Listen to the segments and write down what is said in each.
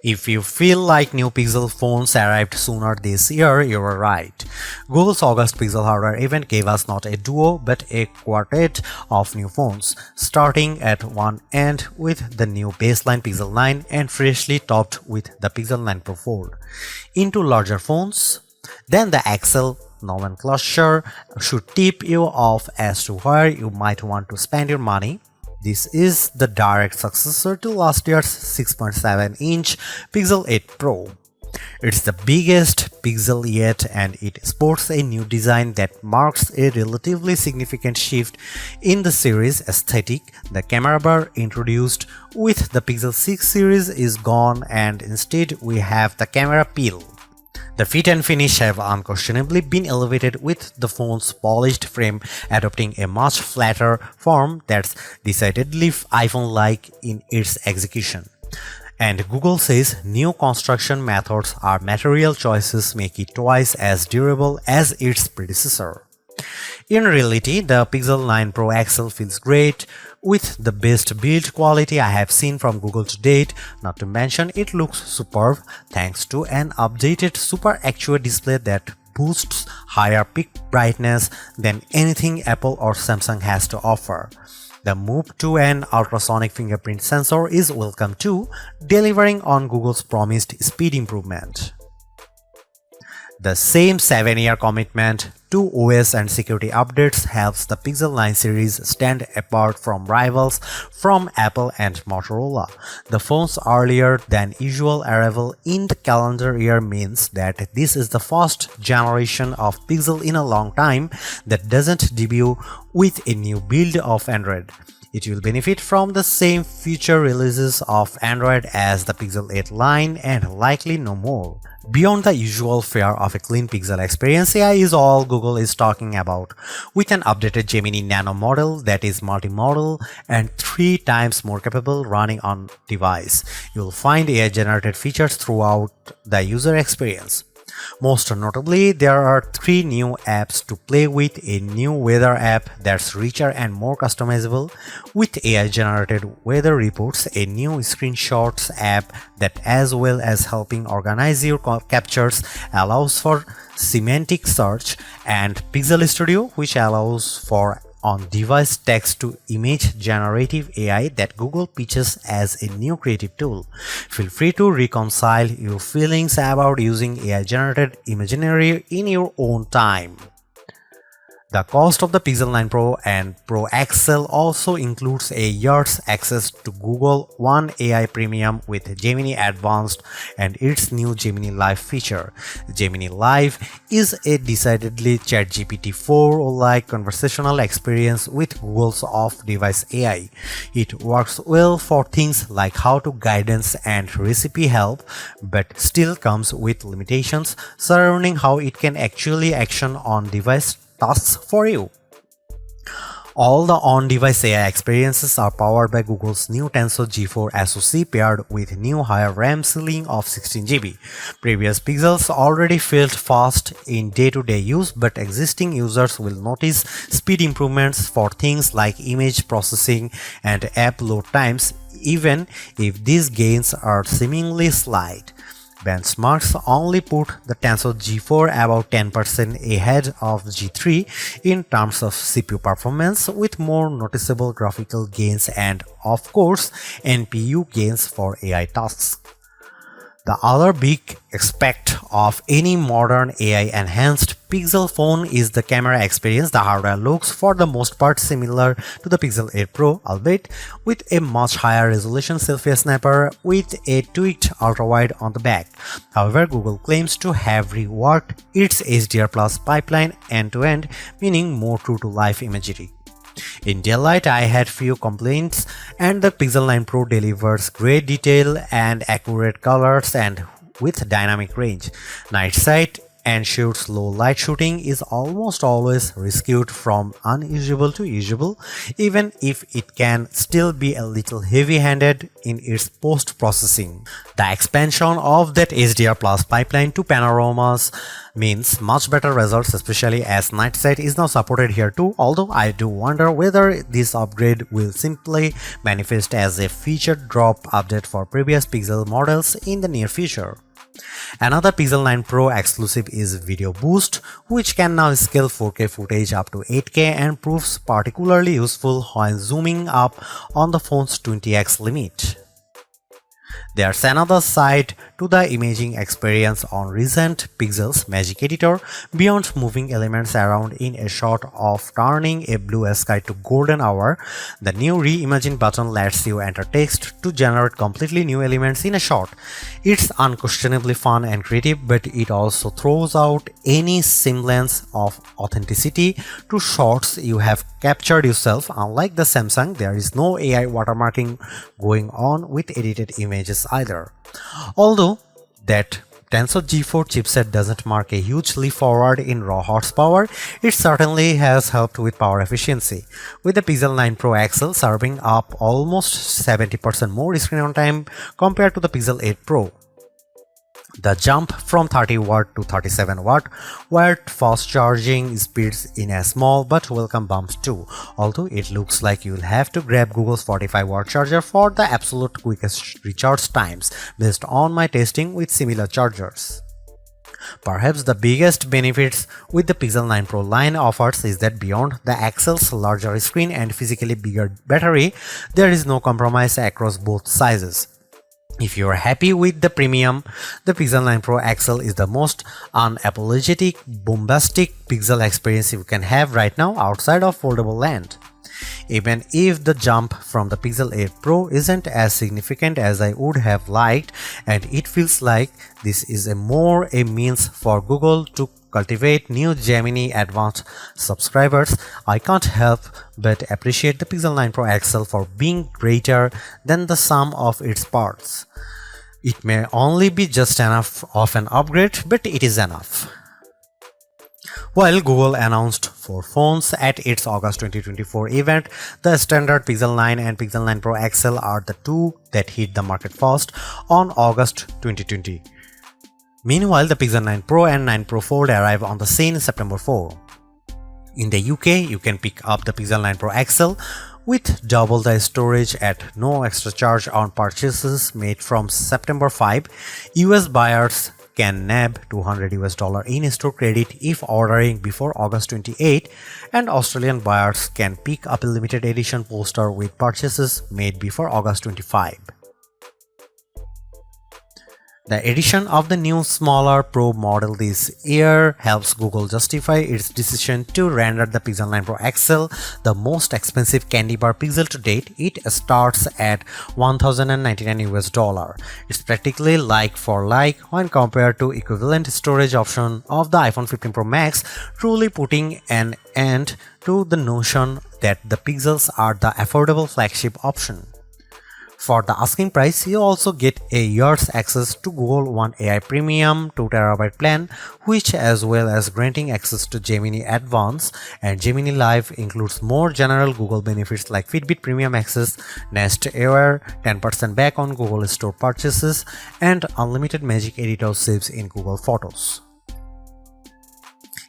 If you feel like new Pixel phones arrived sooner this year, you are right. Google's August Pixel hardware event gave us not a duo but a quartet of new phones, starting at one end with the new baseline Pixel 9 and freshly topped with the Pixel 9 Pro Fold. Into larger phones, then the XL nomenclature should tip you off as to where you might want to spend your money. This is the direct successor to last year's 6.7-inch Pixel 8 Pro. It's the biggest Pixel yet, and it sports a new design that marks a relatively significant shift in the series aesthetic. The camera bar introduced with the Pixel 6 series is gone, and instead we have the camera peel. The fit and finish have unquestionably been elevated, with the phone's polished frame adopting a much flatter form that's decidedly iPhone-like in its execution. And Google says new construction methods or material choices make it twice as durable as its predecessor. In reality, the Pixel 9 Pro XL feels great, with the best build quality I have seen from Google to date. Not to mention, it looks superb thanks to an updated Super Actuate display that boosts higher peak brightness than anything Apple or Samsung has to offer. The move to an ultrasonic fingerprint sensor is welcome too, delivering on Google's promised speed improvement. The same 7-year commitment to OS and security updates helps the Pixel 9 series stand apart from rivals from Apple and Motorola. The phone's earlier than usual arrival in the calendar year means that this is the first generation of Pixel in a long time that doesn't debut with a new build of Android. It will benefit from the same future releases of Android as the Pixel 8 line and likely no more. Beyond the usual fare of a clean Pixel experience, AI is all Google is talking about, with an updated Gemini Nano model that is multimodal and 3 times more capable running on device. You'll find AI-generated features throughout the user experience. Most notably, there are 3 new apps to play with: a new weather app that's richer and more customizable with AI-generated weather reports, a new screenshots app that, as well as helping organize your captures, allows for semantic search, and Pixel Studio, which allows for on-device text-to-image generative AI that Google pitches as a new creative tool. Feel free to reconcile your feelings about using AI-generated imagery in your own time. The cost of the Pixel 9 Pro and Pro XL also includes a year's access to Google One AI Premium with Gemini Advanced and its new Gemini Live feature. Gemini Live is a decidedly ChatGPT 4-like conversational experience with Google's off-device AI. It works well for things like how-to guidance and recipe help, but still comes with limitations surrounding how it can actually action on-device tasks for you. All the on-device AI experiences are powered by Google's new Tensor G4 SoC paired with new higher RAM ceiling of 16GB. Previous Pixels already felt fast in day-to-day use, but existing users will notice speed improvements for things like image processing and app load times, even if these gains are seemingly slight. Benchmarks only put the Tensor G4 about 10% ahead of G3 in terms of CPU performance, with more noticeable graphical gains and, of course, NPU gains for AI tasks. The other big aspect of any modern AI-enhanced Pixel phone is the camera experience. The hardware looks for the most part similar to the Pixel 8 Pro, albeit with a much higher resolution selfie snapper with a tweaked ultrawide on the back. However, Google claims to have reworked its HDR Plus pipeline end-to-end, meaning more true-to-life imagery. In daylight, I had few complaints, and the Pixel 9 Pro delivers great detail and accurate colors and with dynamic range. Night sight ensures low light shooting is almost always rescued from unusable to usable, even if it can still be a little heavy-handed in its post-processing. The expansion of that HDR Plus pipeline to panoramas means much better results, especially as night sight is now supported here too, although I do wonder whether this upgrade will simply manifest as a feature drop update for previous Pixel models in the near future. Another Pixel 9 Pro exclusive is Video Boost, which can now scale 4K footage up to 8K and proves particularly useful when zooming up on the phone's 20x limit. There's another side to the imaging experience on recent Pixel's Magic Editor. Beyond moving elements around in a shot of turning a blue sky to golden hour, the new Reimagine button lets you enter text to generate completely new elements in a shot. It's unquestionably fun and creative, but it also throws out any semblance of authenticity to shots you have captured yourself. Unlike the Samsung, there is no AI watermarking going on with edited images either. Although that Tensor G4 chipset doesn't mark a huge leap forward in raw horsepower, it certainly has helped with power efficiency, with the Pixel 9 Pro XL serving up almost 70% more screen on time compared to the Pixel 8 Pro. The jump from 30W to 37W wired fast charging speeds in a small but welcome bump too, although it looks like you'll have to grab Google's 45W charger for the absolute quickest recharge times based on my testing with similar chargers. Perhaps the biggest benefits with the Pixel 9 Pro line offers is that beyond the XL's larger screen and physically bigger battery, there is no compromise across both sizes. If you are happy with the premium, the Pixel 9 Pro XL is the most unapologetic, bombastic Pixel experience you can have right now outside of foldable land. Even if the jump from the Pixel 8 Pro isn't as significant as I would have liked, and it feels like this is more a means for Google to cultivate new Gemini Advanced subscribers, I can't help but appreciate the Pixel 9 Pro XL for being greater than the sum of its parts. It may only be just enough of an upgrade, but it is enough. While Google announced 4 phones at its August 2024 event, the standard Pixel 9 and Pixel 9 Pro XL are the two that hit the market first on August 2020. Meanwhile, the Pixel 9 Pro and 9 Pro Fold arrive on the scene September 4. In the UK, you can pick up the Pixel 9 Pro XL with double the storage at no extra charge on purchases made from September 5. US buyers can nab $200 in-store credit if ordering before August 28, and Australian buyers can pick up a limited edition poster with purchases made before August 25. The addition of the new smaller Pro model this year helps Google justify its decision to render the Pixel 9 Pro XL the most expensive candy bar Pixel to date. It starts at $1,099. It's practically like for like when compared to equivalent storage option of the iPhone 15 Pro Max, truly putting an end to the notion that the Pixels are the affordable flagship option. For the asking price, you also get a year's access to Google One AI Premium 2TB plan, which, as well as granting access to Gemini Advanced and Gemini Live, includes more general Google benefits like Fitbit Premium Access, Nest Air, 10% back on Google Store purchases, and unlimited Magic Editor saves in Google Photos.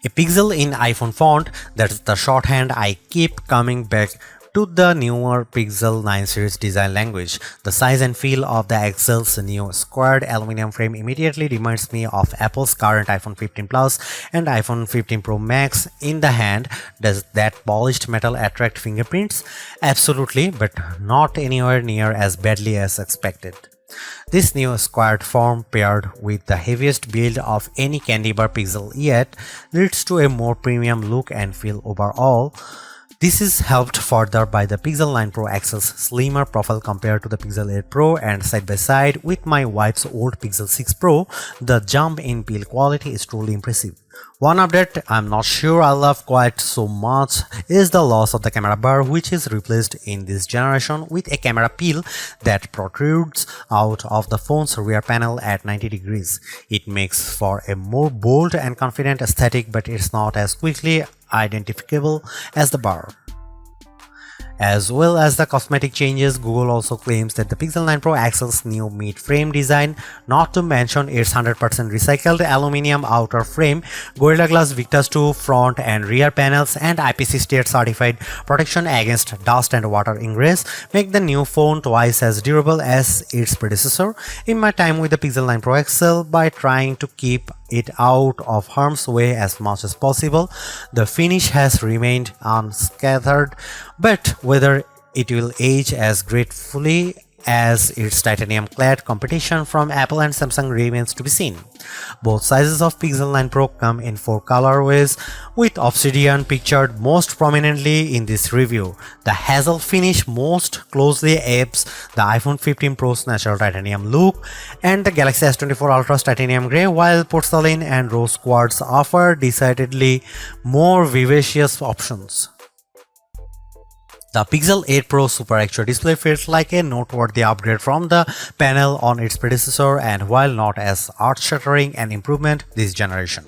A pixel in iPhone font, that's the shorthand I keep coming back to the newer Pixel 9 series design language. The size and feel of the XL's new squared aluminum frame immediately reminds me of Apple's current iPhone 15 Plus and iPhone 15 Pro Max in the hand. Does that polished metal attract fingerprints? Absolutely, but not anywhere near as badly as expected. This new squared form, paired with the heaviest build of any candy bar Pixel yet, leads to a more premium look and feel overall. This is helped further by the Pixel 9 Pro XL's slimmer profile compared to the Pixel 8 Pro, and side by side with my wife's old Pixel 6 Pro, the jump in build quality is truly impressive. One update I'm not sure I love quite so much is the loss of the camera bar, which is replaced in this generation with a camera peel that protrudes out of the phone's rear panel at 90 degrees. It makes for a more bold and confident aesthetic, but it's not as quickly identifiable as the bar. As well as the cosmetic changes, Google also claims that the Pixel 9 Pro XL's new mid-frame design, not to mention its 100% recycled aluminum outer frame, Gorilla Glass Victus 2 front and rear panels, and IP68 certified protection against dust and water ingress, make the new phone twice as durable as its predecessor. In my time with the Pixel 9 Pro XL, by trying to keep it out of harm's way as much as possible, the finish has remained unscathed, but whether it will age as gracefully as its titanium-clad competition from Apple and Samsung remains to be seen. Both sizes of Pixel 9 Pro come in 4 colorways, with Obsidian pictured most prominently in this review. The hazel finish most closely apes the iPhone 15 Pro's natural titanium look, and the Galaxy S24 Ultra's titanium grey, while porcelain and rose quartz offer decidedly more vivacious options. The Pixel 8 Pro Super XR display feels like a noteworthy upgrade from the panel on its predecessor, and while not as earth-shattering an improvement this generation,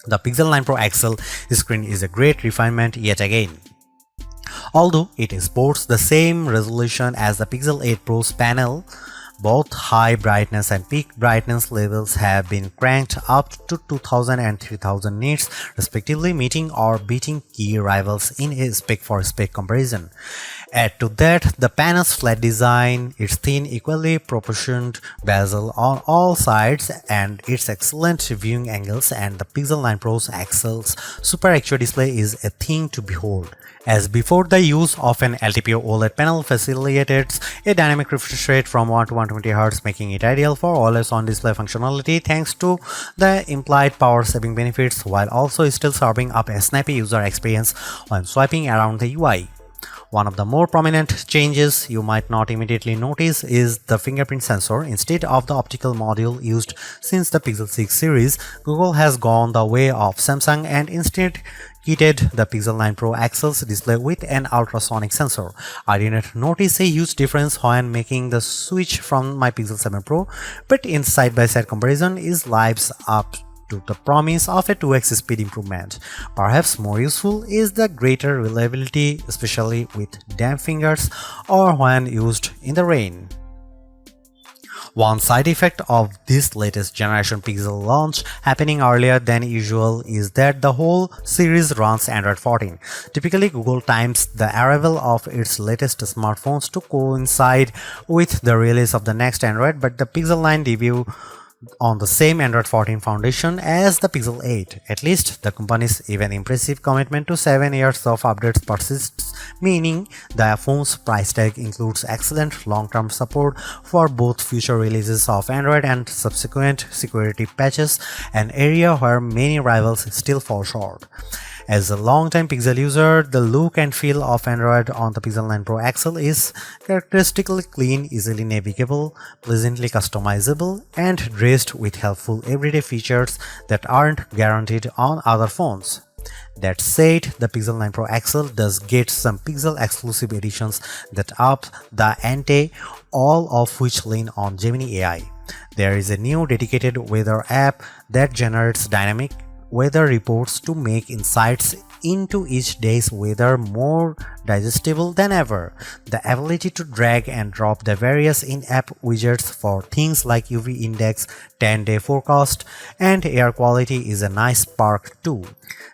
the Pixel 9 Pro XL screen is a great refinement yet again. Although it sports the same resolution as the Pixel 8 Pro's panel, both high brightness and peak brightness levels have been cranked up to 2000 and 3000 nits respectively, meeting or beating key rivals in a spec-for-spec comparison. Add to that the panel's flat design, its thin, equally proportioned bezel on all sides, and its excellent viewing angles, and the Pixel 9 Pro's XL's Super XR display is a thing to behold. As before, the use of an LTPO OLED panel facilitates a dynamic refresh rate from 1 to 120Hz, making it ideal for always-on display functionality thanks to the implied power-saving benefits, while also still serving up a snappy user experience when swiping around the UI. One of the more prominent changes you might not immediately notice is the fingerprint sensor. Instead of the optical module used since the Pixel 6 series, Google has gone the way of Samsung and instead kitted the Pixel 9 Pro XL's display with an ultrasonic sensor. I didn't notice a huge difference when making the switch from my Pixel 7 Pro, but in side-by-side comparison it lives up to the promise of a 2x speed improvement. Perhaps more useful is the greater reliability, especially with damp fingers or when used in the rain. One side effect of this latest generation Pixel launch happening earlier than usual is that the whole series runs Android 14. Typically, Google times the arrival of its latest smartphones to coincide with the release of the next Android, but the Pixel 9 debut on the same Android 14 foundation as the Pixel 8. At least the company's even impressive commitment to 7 years of updates persists, meaning the phone's price tag includes excellent long-term support for both future releases of Android and subsequent security patches, an area where many rivals still fall short. As a long-time Pixel user, the look and feel of Android on the Pixel 9 Pro XL is characteristically clean, easily navigable, pleasantly customizable, and dressed with helpful everyday features that aren't guaranteed on other phones. That said, the Pixel 9 Pro XL does get some Pixel exclusive editions that up the ante, all of which lean on Gemini AI. There is a new dedicated weather app that generates dynamic weather reports to make insights into each day's weather more digestible than ever. The ability to drag and drop the various in-app widgets for things like UV index, 10-day forecast, and air quality is a nice perk too.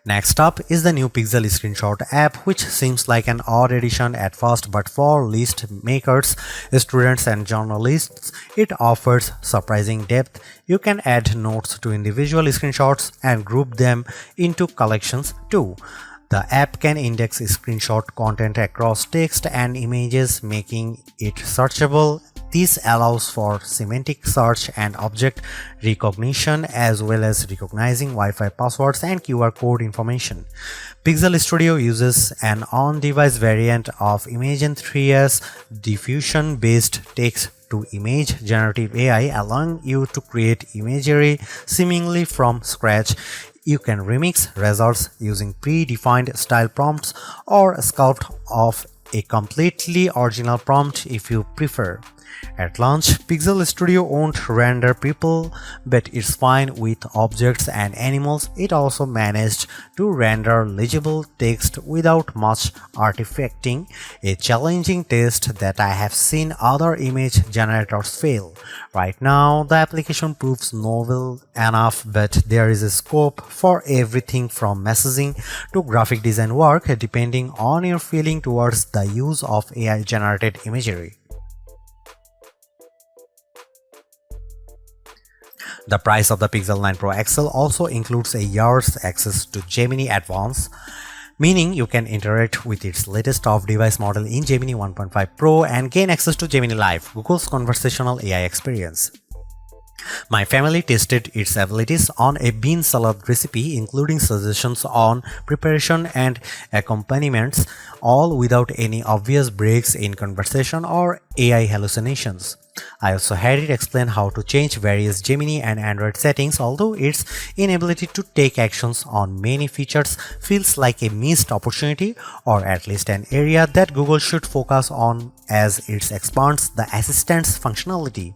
Next up is the new Pixel Screenshot app, which seems like an odd addition at first, but for list makers, students, and journalists, it offers surprising depth. You can add notes to individual screenshots and group them into collections too. The app can index screenshot content across text and images, making it searchable This allows for semantic search and object recognition as well as recognizing Wi-Fi passwords and QR code information. Pixel Studio uses an on-device variant of Imagen 3's diffusion-based text-to-image generative AI, allowing you to create imagery seemingly from scratch. You can remix results using predefined style prompts or sculpt off a completely original prompt if you prefer. At launch, Pixel Studio won't render people, but it's fine with objects and animals. It also managed to render legible text without much artifacting, a challenging test that I have seen other image generators fail. Right now, the application proves novel enough, but there is a scope for everything from messaging to graphic design work, depending on your feeling towards the use of AI-generated imagery. The price of the Pixel 9 Pro XL also includes a year's access to Gemini Advance, meaning you can interact with its latest off-device model in Gemini 1.5 Pro and gain access to Gemini Live, Google's conversational AI experience. My family tested its abilities on a bean salad recipe, including suggestions on preparation and accompaniments, all without any obvious breaks in conversation or AI hallucinations. I also had it explain how to change various Gemini and Android settings, although its inability to take actions on many features feels like a missed opportunity, or at least an area that Google should focus on as it expands the assistant's functionality.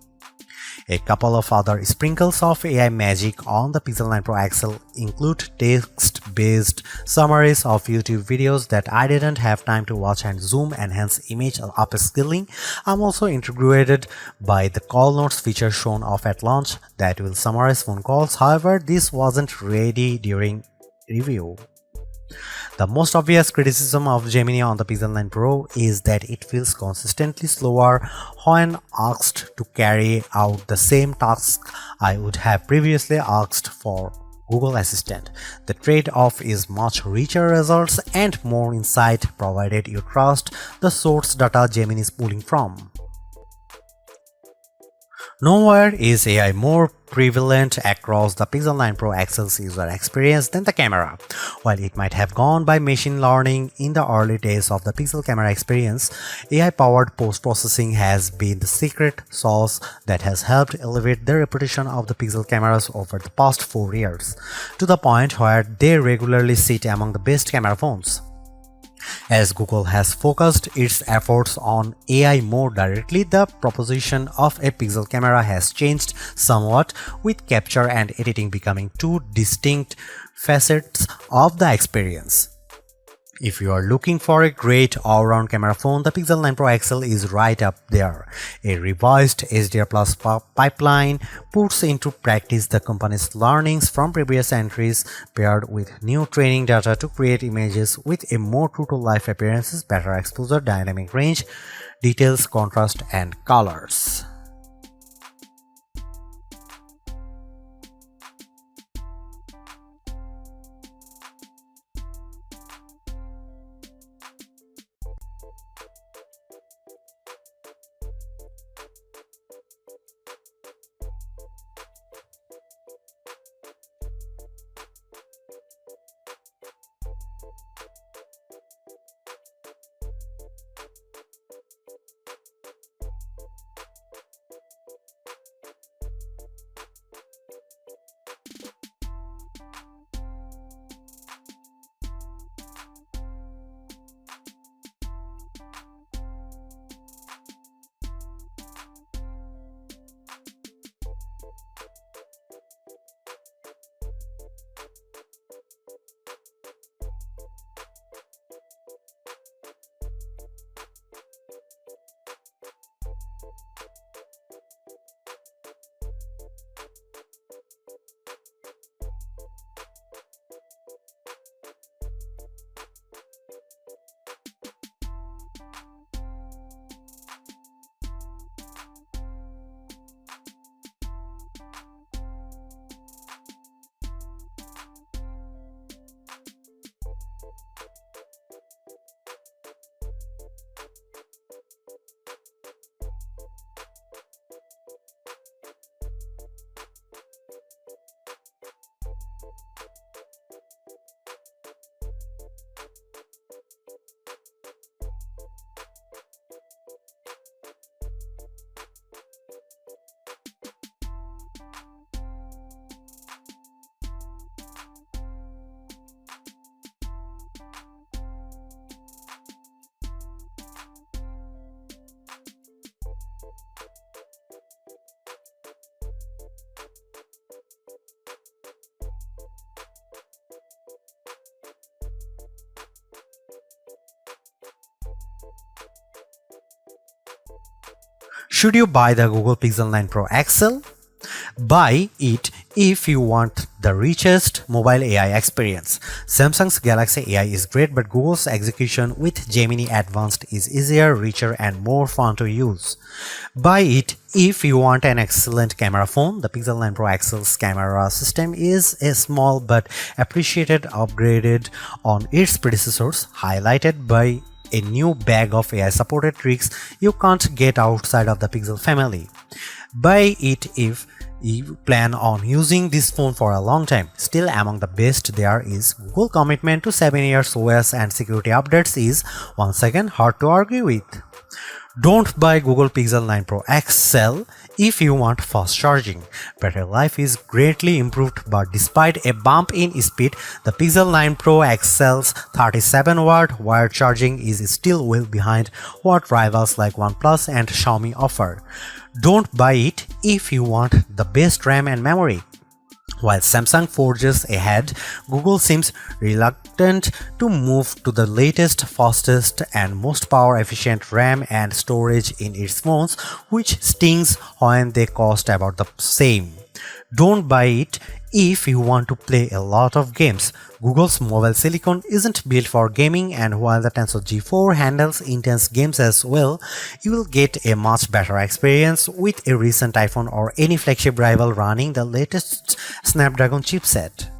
A couple of other sprinkles of AI magic on the Pixel 9 Pro XL include text-based summaries of YouTube videos that I didn't have time to watch and zoom enhance image upscaling. I'm also intrigued by the call notes feature shown off at launch that will summarize phone calls. However, this wasn't ready during review. The most obvious criticism of Gemini on the Pixel 9 Pro is that it feels consistently slower when asked to carry out the same tasks I would have previously asked for Google Assistant. The trade-off is much richer results and more insight provided you trust the source data Gemini is pulling from. Nowhere is AI more prevalent across the Pixel 9 Pro XL's user experience than the camera. While it might have gone by machine learning in the early days of the Pixel camera experience, AI-powered post-processing has been the secret sauce that has helped elevate the reputation of the Pixel cameras over the past 4 years, to the point where they regularly sit among the best camera phones. As Google has focused its efforts on AI more directly, the proposition of a Pixel camera has changed somewhat, with capture and editing becoming two distinct facets of the experience. If you are looking for a great all-round camera phone, the Pixel 9 Pro XL is right up there. A revised HDR Plus pipeline puts into practice the company's learnings from previous entries, paired with new training data to create images with a more true-to-life appearances, better exposure, dynamic range, details, contrast, and colors. Should you buy the Google Pixel 9 Pro XL? Buy it if you want the richest mobile AI experience. Samsung's Galaxy AI is great, but Google's execution with Gemini Advanced is easier, richer, and more fun to use. Buy it if you want an excellent camera phone. The Pixel 9 Pro XL's camera system is a small but appreciated upgraded on its predecessors, highlighted by a new bag of AI-supported tricks you can't get outside of the Pixel family. Buy it if you plan on using this phone for a long time. Still among the best there is Google commitment to 7 years OS and security updates is once again hard to argue with. Don't buy Google Pixel 9 Pro XL if you want fast charging. Battery life is greatly improved, but despite a bump in speed, the Pixel 9 Pro XL's 37-watt wired charging is still well behind what rivals like OnePlus and Xiaomi offer. Don't buy it if you want the best RAM and memory. While Samsung forges ahead, Google seems reluctant to move to the latest, fastest, and most power-efficient RAM and storage in its phones, which stings when they cost about the same. Don't buy it if you want to play a lot of games. Google's mobile silicon isn't built for gaming, and while the Tensor G4 handles intense games as well, you will get a much better experience with a recent iPhone or any flagship rival running the latest Snapdragon chipset.